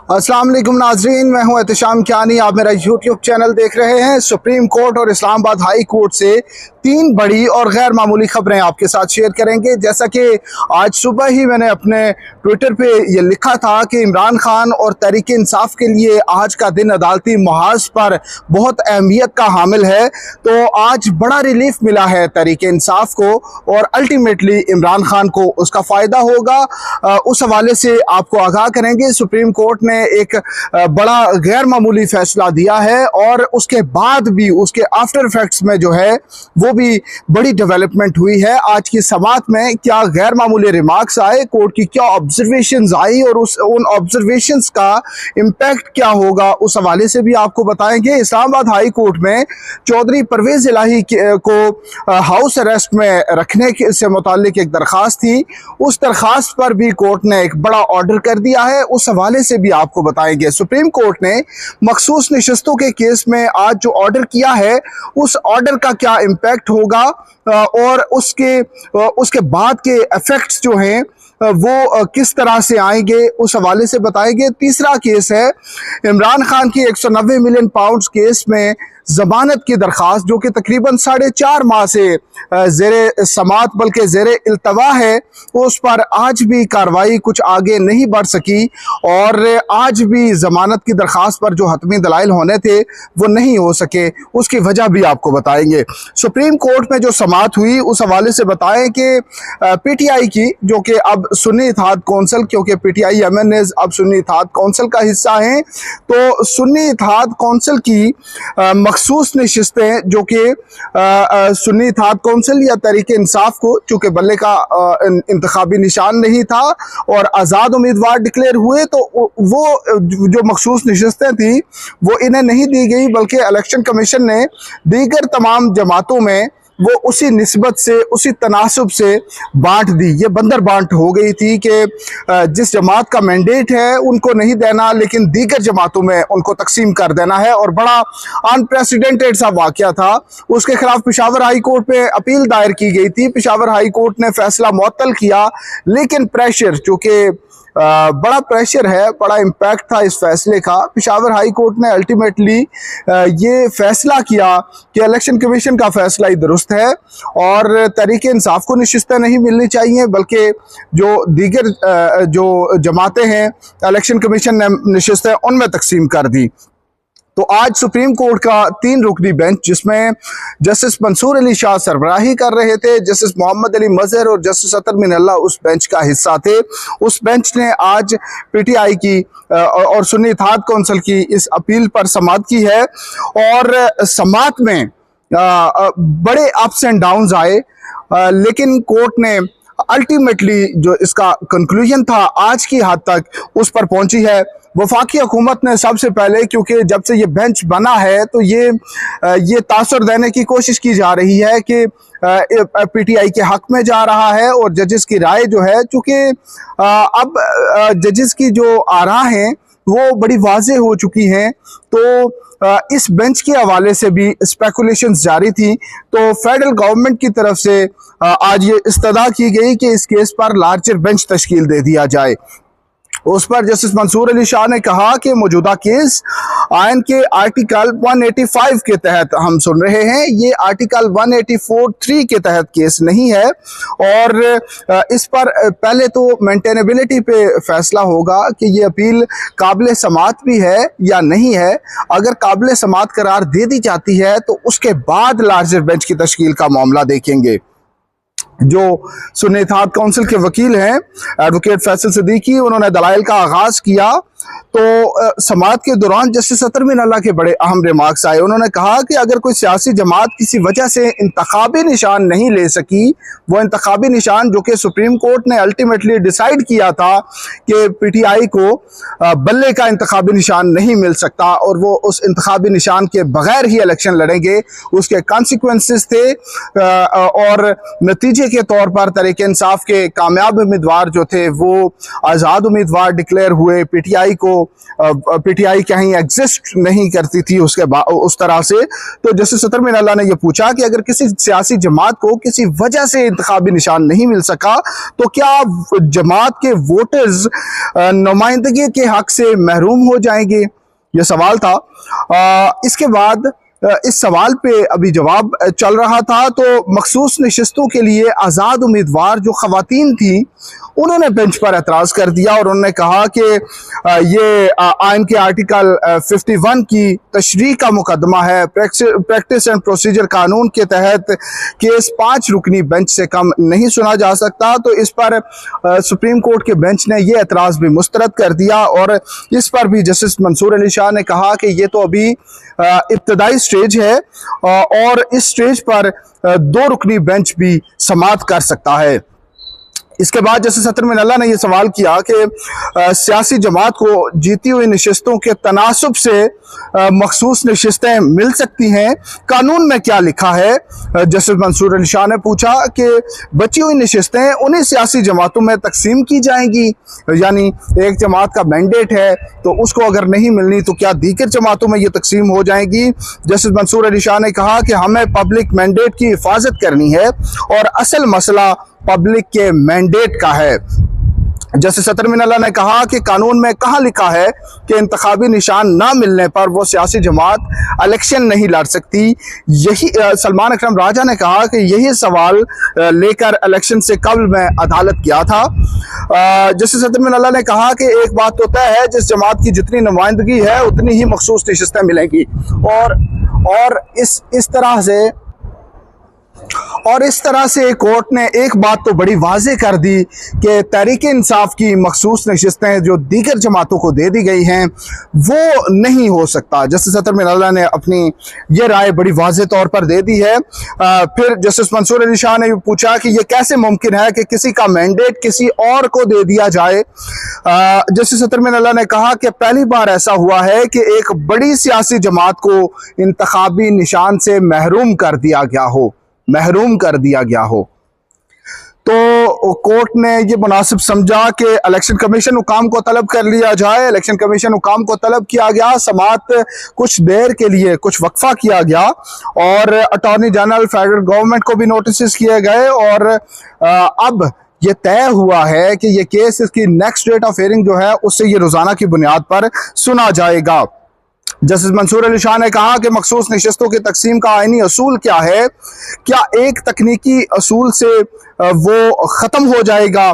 अस्सलाम वालेकुम नाजरीन, मैं हूं एहतशाम कियानी। आप मेरा यूट्यूब चैनल देख रहे हैं। सुप्रीम कोर्ट और इस्लामाबाद हाई कोर्ट से तीन बड़ी और गैर मामूली खबरें आपके साथ शेयर करेंगे। जैसा कि आज सुबह ही मैंने अपने ट्विटर पे ये लिखा था कि इमरान खान और तहरीक इंसाफ के लिए आज का दिन अदालती महाज पर बहुत अहमियत का हामिल है, तो आज बड़ा रिलीफ मिला है तहरीक इंसाफ को और अल्टीमेटली इमरान खान को उसका फ़ायदा होगा। उस हवाले से आपको आगाह करेंगे। सुप्रीम कोर्ट ने एक बड़ा गैर मामूली फैसला दिया है और उसके बाद भी उसके आफ्टर इफेक्ट्स में जो है वो भी बड़ी डेवलपमेंट हुई है। आज की समात में क्या गैर मामूली रिमार्क्स आए, कोर्ट की क्या ऑब्जर्वेशंस आई और उन ऑब्जर्वेशंस का इम्पैक्ट क्या होगा, उस हवाले से भी आपको बताएंगे। इस्लामाबाद हाई कोर्ट में चौधरी परवेज इलाही को हाउस अरेस्ट में रखने से मुतालिक एक दरख्वास्त थी, उस दरख्वास्त पर भी कोर्ट ने एक बड़ा ऑर्डर कर दिया है। उस हवाले से भी आपको बताएंगे। सुप्रीम कोर्ट ने मखसूस नशिस्तों के केस में आज जो ऑर्डर किया है उस ऑर्डर का क्या इम्पैक्ट होगा और उसके बाद के इफेक्ट्स जो हैं वो किस तरह से आएंगे, उस हवाले से बताएंगे। तीसरा केस है इमरान खान की 190 मिलियन पाउंड्स केस में जमानत की दरख्वास्त, जो कि तकरीबन 4.5 माह से ज़ेरे समात बल्कि ज़ेरे इल्तवा है, उस पर आज भी कार्रवाई कुछ आगे नहीं बढ़ सकी और आज भी जमानत की दरख्वास्त पर जो हतमी दलाइल होने थे वो नहीं हो सके। उसकी वजह भी आपको बताएंगे। सुप्रीम कोर्ट में जो समात हुई उस हवाले से बताएं कि PTI की, जो कि अब सुन्नी इत्तेहाद कौंसिल, क्योंकि PTI MNAs अब सुन्नी इत्तेहाद कौंसिल का हिस्सा हैं, तो सुन्नी इत्तेहाद कौंसिल की मखसूस नशिस्तें जो कि सुन्नी इत्तेहाद कौंसिल या तहरीक इंसाफ को, चूँकि बल्ले का इंतखाबी निशान नहीं था और आज़ाद उम्मीदवार डिक्लेयर हुए, तो वो जो मखसूस नशिस्तें थी वो इन्हें नहीं दी गई, बल्कि इलेक्शन कमीशन ने दीगर तमाम जमातों में वो उसी निस्बत से, उसी तनासब से बांट दी। ये बंदर बांट हो गई थी कि जिस जमात का मैंडेट है उनको नहीं देना, लेकिन दीगर जमातों में उनको तकसीम कर देना है और बड़ा अनप्रेसिडेंटेड सा वाक़या था। उसके खिलाफ पेशावर हाई कोर्ट पे अपील दायर की गई थी। पेशावर हाई कोर्ट ने फैसला मुअत्तल किया, लेकिन प्रेशर, चूँकि बड़ा प्रेशर है, बड़ा इम्पैक्ट था इस फैसले का, पेशावर हाई कोर्ट ने अल्टीमेटली ये फैसला किया कि इलेक्शन कमीशन का फैसला ही दुरुस्त है और तहरीक इंसाफ को नशिस्तें नहीं मिलनी चाहिए, बल्कि जो दीगर जो जमातें हैं इलेक्शन कमीशन ने नशिस्तें उनमें तकसीम कर दी। तो आज सुप्रीम कोर्ट का 3 रुकनी बेंच, जिसमें जस्टिस मंसूर अली शाह सरबराही कर रहे थे, जस्टिस मोहम्मद अली मजहर और जस्टिस अतर मिनल्ला उस बेंच का हिस्सा थे, उस बेंच ने आज PTI की और सुन्नी इत्तेहाद कौंसिल की इस अपील पर समाअत की है और समाअत में बड़े अप्स एंड डाउन्स आए, लेकिन कोर्ट ने अल्टीमेटली जो इसका कंक्लूजन था आज की हद तक उस पर पहुंची है। वफाकी हुकूमत ने सबसे पहले, क्योंकि जब से ये बेंच बना है तो ये तासुर देने की कोशिश की जा रही है कि PTI के हक में जा रहा है और जजेस की राय जो है, चूँकि अब जजेस की जो आरा हैं वो बड़ी वाज़े हो चुकी हैं, तो इस बेंच के हवाले से भी स्पेकुलेशंस जारी थी। तो फेडरल गवर्नमेंट की तरफ से आज ये इस्तदा की गई कि इस केस पर लार्जर बेंच तश्कील दे दिया जाए। उस पर जस्टिस मंसूर अली शाह ने कहा कि मौजूदा केस आयन के आर्टिकल 185 के तहत हम सुन रहे हैं, ये आर्टिकल 184(3) के तहत केस नहीं है और इस पर पहले तो मेंटेनेबिलिटी पे फैसला होगा कि ये अपील काबिल समाअत भी है या नहीं है। अगर काबिल समाअत करार दे दी जाती है तो उसके बाद लार्जर बेंच की तश्कील का मामला देखेंगे। जो सुन्नी इत्तेहाद कौंसिल के वकील हैं एडवोकेट फैसल सिद्दीकी, उन्होंने दलाइल का आगाज़ किया, तो समाअत के दौरान जस्टिस अतर मिनल्ला के बड़े अहम रिमार्क्स आए। उन्होंने कहा कि अगर कोई सियासी जमात किसी वजह से इंतखाबी निशान नहीं ले सकी, वो इंतखाबी निशान जो कि सुप्रीम कोर्ट ने अल्टीमेटली डिसाइड किया था कि PTI को बल्ले का इंतखाबी निशान नहीं मिल सकता और वो उस इंतखाबी निशान के बगैर ही इलेक्शन लड़ेंगे, उसके कॉन्सिक्वेंसेस थे और नतीजे नतीजे के तौर पर तहरीक इंसाफ के कामयाब उम्मीदवार जो थे वो आज़ाद उम्मीदवार डिक्लेयर हुए। पीटीआई कहीं एग्जिस्ट नहीं करती थी उसके उस तरह से। तो जस्टिस अतर मीनाल्लाह ने यह पूछा कि अगर किसी सियासी जमात को किसी वजह से इंतखाबी निशान नहीं मिल सका तो क्या जमात के वोटर्स नुमाइंदगी के हक से महरूम हो जाएंगे, यह सवाल था। इसके बाद इस सवाल पे अभी जवाब चल रहा था तो मखसूस नशिस्तों के लिए आज़ाद उम्मीदवार जो खवातीन थी उन्होंने बेंच पर एतराज़ कर दिया और उन्होंने कहा कि ये आइन के आर्टिकल 51 की तशरीह का मुकदमा है। प्रैक्टिस एंड प्रोसीजर कानून के तहत केस 5 रुकनी बेंच से कम नहीं सुना जा सकता। तो इस पर सुप्रीम कोर्ट के बेंच ने ये एतराज़ भी मुस्तरद कर दिया और इस पर भी जस्टिस मंसूर अली शाह ने कहा कि ये तो अभी इब्तदाई स्टेज है और इस स्टेज पर 2 रुकनी बेंच भी समाअत कर सकता है। इसके बाद जस्टिस अतर मीनाल्लाह ने यह सवाल किया कि सियासी जमात को जीती हुई नशिस्तों के तनासुब से मखसूस नशिस्तें मिल सकती हैं, कानून में क्या लिखा है। जस्टिस मंसूर अली शाह ने पूछा कि बची हुई नशिस्तें उन्हीं सियासी जमातों में तकसीम की जाएंगी, यानी एक जमात का मैंडेट है तो उसको अगर नहीं मिलनी तो क्या दीगर जमातों में ये तकसीम हो जाएंगी। जस्टिस मंसूर अली शाह ने कहा कि हमें पब्लिक मैंडेट की हिफाजत करनी है और असल मसला पब्लिक के मैंडेट का है। जस्टिस अतर मीनाल्लाह ने कहा कि कानून में कहाँ लिखा है कि इंतखाबी निशान ना मिलने पर वो सियासी जमात इलेक्शन नहीं लड़ सकती। यही सलमान अकरम राजा ने कहा कि यही सवाल लेकर इलेक्शन से कबल में अदालत किया था। जस्टिस अतर मीनाल्लाह ने कहा कि एक बात तो तय है, जिस जमात की जितनी नुमाइंदगी है उतनी ही मखसूस नशिस्तें मिलेंगी और इस तरह से कोर्ट ने एक बात तो बड़ी वाज़ेह कर दी कि तहरीक इंसाफ की मखसूस नशिस्तें जो दीगर जमातों को दे दी गई हैं वो नहीं हो सकता। जस्टिस अतर मीनाल्लाह ने अपनी ये राय बड़ी वाज़ेह तौर पर दे दी है। फिर जस्टिस मंसूर अली शाह ने पूछा कि यह कैसे मुमकिन है कि किसी का मैंडेट किसी और को दे दिया जाए। जस्टिस अतर मीनाल्लाह ने कहा कि पहली बार ऐसा हुआ है कि एक बड़ी सियासी जमात को इंतखाबी निशान से महरूम कर दिया गया हो। तो कोर्ट ने ये मुनासिब समझा कि इलेक्शन कमीशन हुकाम को तलब कर लिया जाए। इलेक्शन कमीशन हुकाम को तलब किया गया, समाअत कुछ देर के लिए कुछ वक्फा किया गया और अटॉर्नी जनरल फेडरल गवर्नमेंट को भी नोटिस किए गए और अब ये तय हुआ है कि ये केस, इसकी नेक्स्ट डेट ऑफ हियरिंग जो है उससे ये रोजाना की बुनियाद पर सुना जाएगा। जस्टिस मंसूर अली शाह ने कहा कि मखसूस नशिस्तों की तकसीम का आईनी असूल क्या है, क्या एक तकनीकी असूल से वो ख़त्म हो जाएगा।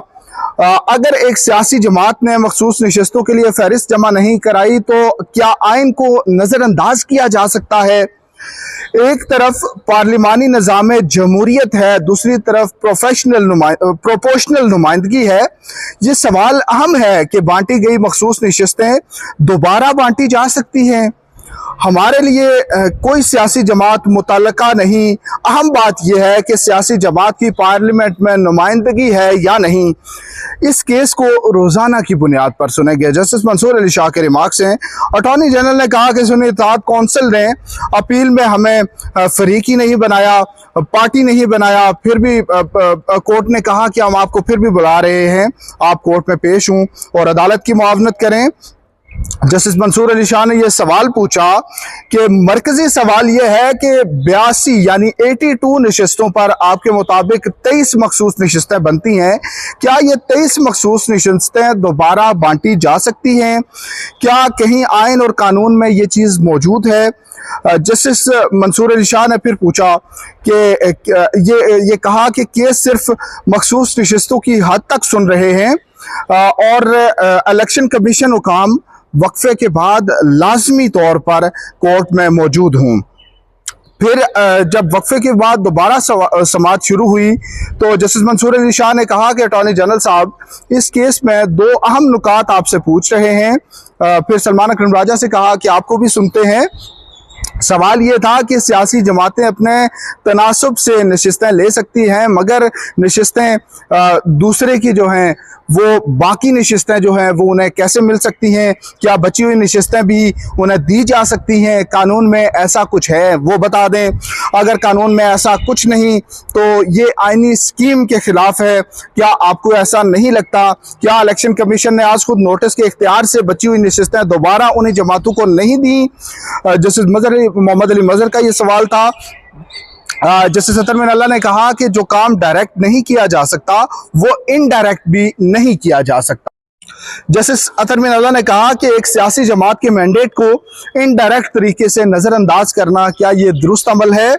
अगर एक सियासी जमात ने मखसूस नशिस्तों के लिए फहरिस्त जमा नहीं कराई तो क्या आइन को नज़रअंदाज किया जा सकता है। एक तरफ पार्लिमानी निज़ाम जमहूरियत है, दूसरी तरफ प्रोपोर्शनल नुमाइंदगी है। ये सवाल अहम है कि बांटी गई मखसूस नशिस्तें दोबारा बांटी जा सकती हैं। हमारे लिए कोई सियासी जमात मुतल्लका नहीं, अहम बात यह है कि सियासी जमात की पार्लियामेंट में नुमाइंदगी है या नहीं। इस केस को रोज़ाना की बुनियाद पर सुने गए। जस्टिस मंसूर अली शाह के रिमार्क्स हैं। अटॉर्नी जनरल ने कहा कि सुन्नी इत्तेहाद कौंसिल ने अपील में हमें फरीकी नहीं बनाया, पार्टी नहीं बनाया, फिर भी कोर्ट ने कहा कि हम आपको फिर भी बुला रहे हैं, आप कोर्ट में पेश हों और अदालत की मुआवनत करें। जस्टिस मंसूर अली शाह ने यह सवाल पूछा कि मरकजी सवाल यह है कि 82 यानी 82 नशिस्तों पर आपके मुताबिक 23 मखसूस नशिस्तें बनती हैं, क्या ये 23 मखसूस नशिस्तें दोबारा बांटी जा सकती हैं? क्या कहीं आइन और कानून में ये चीज़ मौजूद है? जस्टिस मंसूर अली शाह ने फिर पूछा कि ये कहा कि केस सिर्फ मखसूस नशिस्तों की हद तक सुन रहे हैं और इलेक्शन कमीशन हुकाम वक्फे के बाद लाजमी तौर पर कोर्ट में मौजूद हूँ। फिर जब वक्फे के बाद दोबारा समाअत शुरू हुई तो जस्टिस मंसूर अली शाह ने कहा कि अटॉर्नी जनरल साहब इस केस में 2 अहम नुकात आपसे पूछ रहे हैं। फिर सलमान अकरम राजा से कहा कि आपको भी सुनते हैं। सवाल ये था कि सियासी जमातें अपने तनासब से नशिस्तें ले सकती हैं, मगर नशिस्तें दूसरे की जो हैं वो बाकी नशिस्तें जो हैं वो उन्हें कैसे मिल सकती हैं? क्या बची हुई नशिस्तें भी उन्हें दी जा सकती हैं? कानून में ऐसा कुछ है वो बता दें। अगर कानून में ऐसा कुछ नहीं तो ये आईनी स्कीम के खिलाफ है। क्या आपको ऐसा नहीं लगता? क्या इलेक्शन कमीशन ने आज खुद नोटिस के इख्तियार से बची हुई नशिस्तें दोबारा उन्हीं जमातों को नहीं दी? जस्टिस मोहम्मद अली मजहर का ये सवाल था। जस्टिस अतर मीनाल्लाह ने कहा कि जो काम डायरेक्ट नहीं किया जा सकता वो इनडायरेक्ट भी नहीं किया जा सकता। जस्टिस अतर मीनाल्लाह ने कहा कि एक सियासी जमात के मैंडेट को इनडायरेक्ट तरीके से नज़रअंदाज करना, क्या ये दुरुस्त अमल है?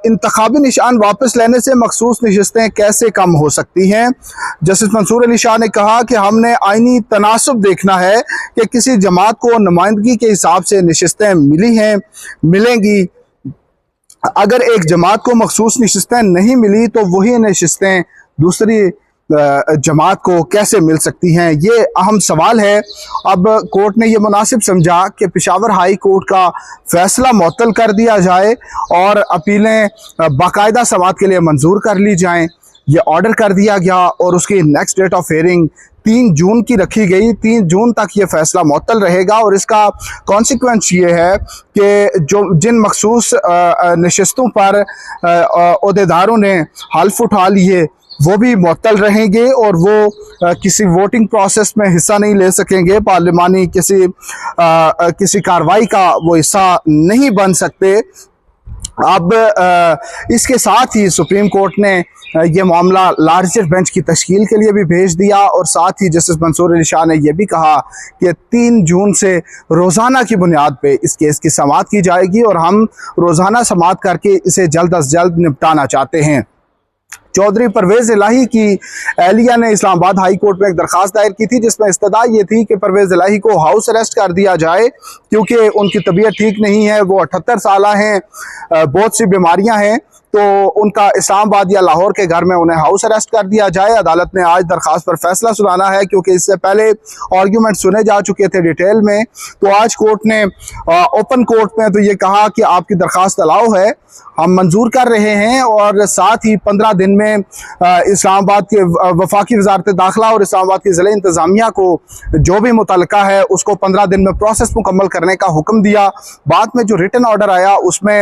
इंतखाबी निशान वापस लेने से मखसूस नशिस्तें कैसे कम हो सकती हैं? जस्टिस मंसूर अली शाह ने कहा कि हमने आईनी तनासब देखना है कि किसी जमात को नुमाइंदगी के हिसाब से नशिस्तें मिली हैं, मिलेंगी। अगर एक जमात को मखसूस नशिस्तें नहीं मिली तो वही नशिस्तें दूसरी जमात को कैसे मिल सकती हैं? ये अहम सवाल है। अब कोर्ट ने ये मुनासिब समझा कि पेशावर हाई कोर्ट का फैसला मुअत्तल कर दिया जाए और अपीलें बाकायदा समाअत के लिए मंजूर कर ली जाएं। ये ऑर्डर कर दिया गया और उसकी नेक्स्ट डेट ऑफ हियरिंग 3 जून की रखी गई। 3 जून तक ये फैसला मुअत्तल रहेगा और इसका कॉन्सिक्वेंस ये है कि जो जिन मखसूस नशिस्तों पर ओहदेदारों ने हल्फ उठा लिए वो भी मुअत्तल रहेंगे और वो किसी वोटिंग प्रोसेस में हिस्सा नहीं ले सकेंगे, पार्लिमानी किसी कार्रवाई का वो हिस्सा नहीं बन सकते। अब इसके साथ ही सुप्रीम कोर्ट ने ये मामला लार्जर बेंच की तश्कील के लिए भी भेज दिया और साथ ही जस्टिस मंसूर अली शाह ने यह भी कहा कि 3 जून से रोज़ाना की बुनियाद पे इस केस की समाअत की जाएगी और हम रोज़ाना समाअत करके इसे जल्द अज जल्द निपटाना चाहते हैं। चौधरी परवेज़ इलाही की एहलिया ने इस्लामाबाद हाई कोर्ट में एक दरख्वास्त दायर की थी जिसमें इस्तदा ये थी कि परवेज़ इलाही को हाउस अरेस्ट कर दिया जाए क्योंकि उनकी तबीयत ठीक नहीं है। वो 78 साल हैं, बहुत सी बीमारियां हैं, तो उनका इस्लामाबाद या लाहौर के घर में उन्हें हाउस अरेस्ट कर दिया जाए। अदालत ने आज दरख्वास्त पर फैसला सुनाना है क्योंकि इससे पहले आर्ग्यूमेंट सुने जा चुके थे डिटेल में। तो आज कोर्ट ने ओपन कोर्ट में तो ये कहा कि आपकी दरख्वास्त अलाउ है, हम मंजूर कर रहे हैं और साथ ही 15 दिन में इस्लामाबाद के वफाकी वजारत दाखिला और इस्लामाबाद की ज़िला इंतज़ामिया को जो भी मुतल्लका है उसको 15 दिन में प्रोसेस मुकम्मल करने का हुक्म दिया। बाद में जो रिटन ऑर्डर आया उसमें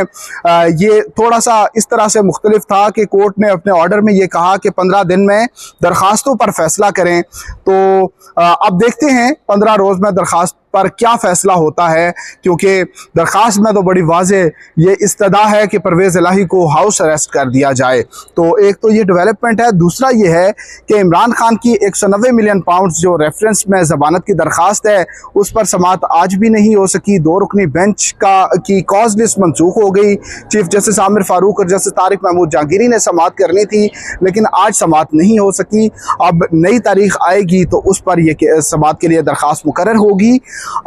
ये थोड़ा सा इस तरह से मुख्तलिफ था कि कोर्ट ने अपने ऑर्डर में ये कहा कि 15 दिन में दरख्वास्तों पर फैसला करें। तो अब देखते हैं 15 रोज़ में दरख्वास्त पर क्या फैसला होता है, क्योंकि दरख्वास्त में तो बड़ी वाज़े ये इस्तदा है कि परवेज़ इलाही को हाउस अरेस्ट कर दिया जाए। तो एक तो ये डेवलपमेंट है, दूसरा ये है कि इमरान खान की 190 मिलियन पाउंड जो रेफरेंस में ज़मानत की दरख्वास्त है उस पर समाअत आज भी नहीं हो सकी। 2 रुकनी बेंच की कॉज लिस्ट मनसूख हो गई। चीफ जस्टिस आमिर फारूक और जस्टिस तारिक महमूद जहांगीरी ने समाअत करनी थी लेकिन आज समाअत नहीं हो सकी। अब नई तारीख आएगी तो उस पर यह समाअत के लिए दरख्वास्त मुकर्रर होगी।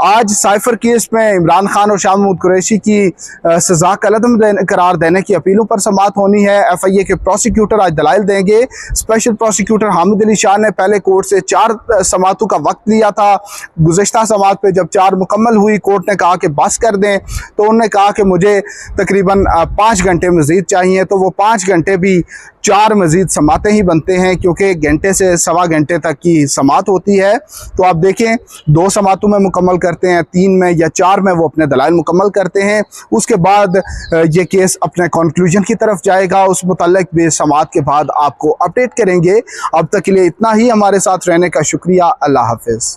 आज साइफर केस में इमरान खान और शाह महमूद कुरैशी की सजा कलअदम करार देने की अपीलों पर समाअत होनी है। FIA के प्रोसिक्यूटर आज दलाइल देंगे। स्पेशल प्रोसिक्यूटर हामिद अली शाह ने पहले कोर्ट से 4 समाअतों का वक्त लिया था। गुज़िश्ता समाअत पे जब 4 मुकम्मल हुई कोर्ट ने कहा कि बस कर दें, तो उन्होंने कहा कि मुझे तकरीबन 5 घंटे मज़ीद चाहिए, तो वो 5 घंटे भी 4 मज़ीद समाअतें ही बनते हैं क्योंकि घंटे से सवा घंटे तक की समाअत होती है। तो आप देखें 2 समाअतों में मुकम्मल करते हैं, 3 में या 4 में वो अपने दलाइल मुकम्मल करते हैं। उसके बाद ये केस अपने कंक्लूजन की तरफ जाएगा। उस मुतल्लिक भी समाअत के बाद आपको अपडेट करेंगे। अब तक के लिए इतना ही। हमारे साथ रहने का शुक्रिया। अल्लाह हाफिज़।